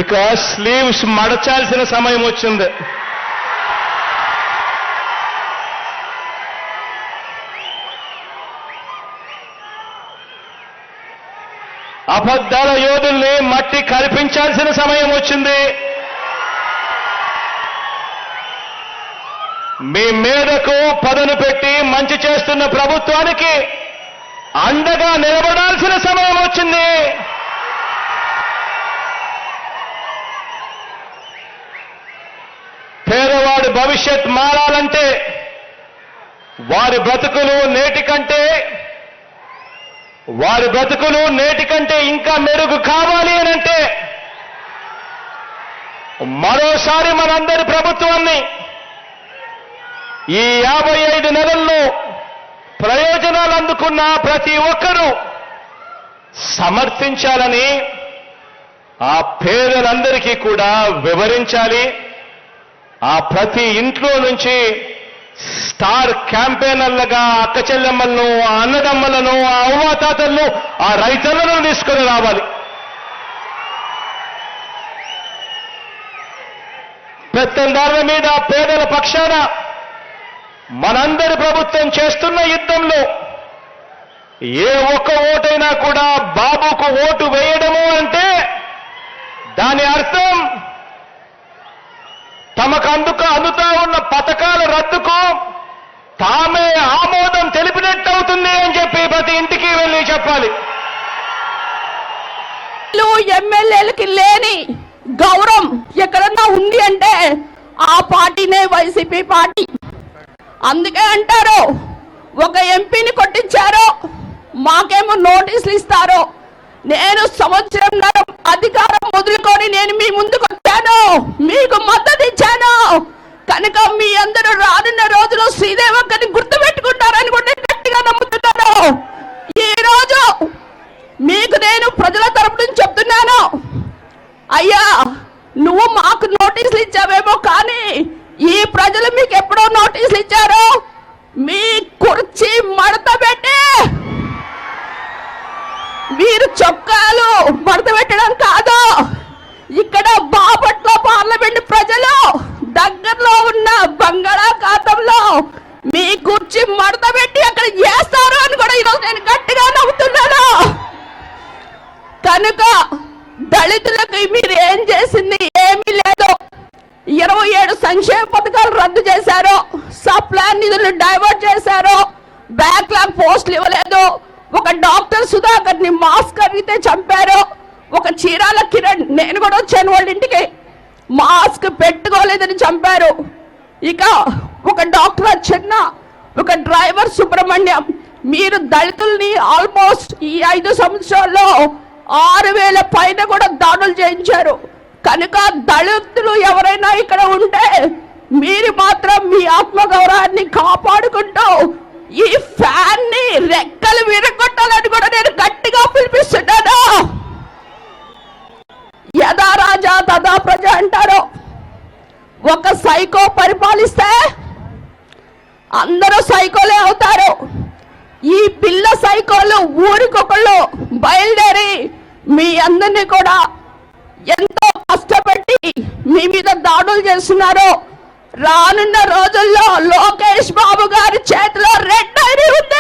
ఇక స్లీవ్స్ మడచాల్సిన సమయం వచ్చింది. అబద్ధాల యోధుల్ని మట్టి కల్పించాల్సిన సమయం వచ్చింది. మీ మీదకు పదను పెట్టి మంచి చేస్తున్న ప్రభుత్వానికి అండగా నిలబడాల్సిన సమయం వచ్చింది. పేదవాడి భవిష్యత్ మారాలంటే, వారి బ్రతుకులు నేటి కంటే ఇంకా మెరుగు కావాలి అనంటే మరోసారి మనందరి ప్రభుత్వాన్ని ఈ 55 నెలల్లో ప్రయోజనాలు అందుకున్న ప్రతి ఒక్కరూ సమర్థించాలని, ఆ పేదలందరికీ కూడా వివరించాలి. ఆ ప్రతి ఇంట్లో నుంచి స్టార్ క్యాంపెయినర్లుగా అక్క చెల్లెమ్మలను, ఆ అన్నదమ్మలను, ఆ అవ్వాతాతలను, ఆ రైతులను తీసుకొని రావాలి. పెత్తందారుల మీద పేదల పక్షాన మనందరి ప్రభుత్వం చేస్తున్న యుద్ధంలో ఏ ఒక్క ఓటైనా కూడా బాబుకు ఓటు వేయడము అంటే దాని అర్థం తమకు అందుతా ఉన్న పథకాల రద్దుకు తామే ఆమోదం తెలిపినట్టు అవుతుంది అని చెప్పి ప్రతి ఇంటికి వెళ్ళి చెప్పాలి. ఎమ్మెల్యేలకి లేని గౌరవం ఎక్కడన్నా ఉంది అంటే ఆ పార్టీనే వైసీపీ పార్టీ. అందుకే అంటారు, ఒక ఎంపీని కొట్టించారు, మాకేమో నోటీసులు ఇస్తారు. నేను సంవత్సరంన్నర అధికారం వదులుకొని నేను మీ ముందుకు వచ్చాను, మీకు మద్దతు ఇచ్చాను కనుక మీ అందరూ రానున్న రోజులు శ్రీదేవక్కని గుర్తుపెట్టుకుంటారని కూడా గట్టిగా నమ్ముతున్నాను. ఈ రోజు మీకు నేను ప్రజల తరపు నుంచి చెప్తున్నాను, అయ్యా నువ్వు మాకు నోటీసులు ఇచ్చావేమో కానీ ఈ ప్రజలు మీకు ఎప్పుడో నోటీసులు ఇచ్చారు. మీ కుర్చీ మడత పెట్టి మీరు చొక్కాలు మడత పెట్టడం కాదు, ఇక్కడ బాపట్ల పార్లమెంట్ ప్రజలు దగ్గరలో ఉన్న బంగాళాఖాతంలో మీ కుర్చీ మడత పెట్టి అక్కడ చేస్తారు అని కూడా ఈరోజు నేను గట్టిగా నవ్వుతున్నాను. కనుక దళితులకు మీరు ఏం చేసింది ఏమీ లేదు. 27 సంక్షేమ పథకాలు రద్దు చేశారు, సప్లాన్ నిధులు డైవర్ట్ చేశారు, బ్యాక్లాగ్ పోస్టులు ఇవ్వలేదు, ఒక డాక్టర్ సుధాకర్ ని మాస్క్ అడిగితే చంపారు, ఒక చీరాల కిరణ్, నేను కూడా వచ్చాను వాళ్ళ ఇంటికి, మాస్క్ పెట్టుకోలేదని చంపారు. ఇక ఒక డాక్టర్ చిన్న, ఒక డ్రైవర్ సుబ్రహ్మణ్యం. మీరు దళితుల్ని ఆల్మోస్ట్ ఈ 5 సంవత్సరాల్లో 6000 పైన కూడా దాడులు చేయించారు. కనుక దళితులు ఎవరైనా ఇక్కడ ఉంటే మీరు మాత్రం మీ ఆత్మగౌరవాన్ని కాపాడుకుంటూ ఈ ఫ్యాన్ ని రెక్కలు విరగొట్టాలని కూడా నేను గట్టిగా పిలిపిస్తున్నాను. యథా రాజా తదా ప్రజ అంటారు. ఒక సైకో పరిపాలిస్తే అందరూ సైకోలే అవుతారు. ఈ పిల్ల సైకోలు ఊరికొకళ్ళు బయలుదేరి మీ అందరినీ కూడా ఎంతో కష్టపెట్టి మీ మీద దాడులు చేస్తున్నారు. రానున్న రోజుల్లో లోకేష్ బాబు గారి చేతిలో రెడ్ డైరీ ఉంది.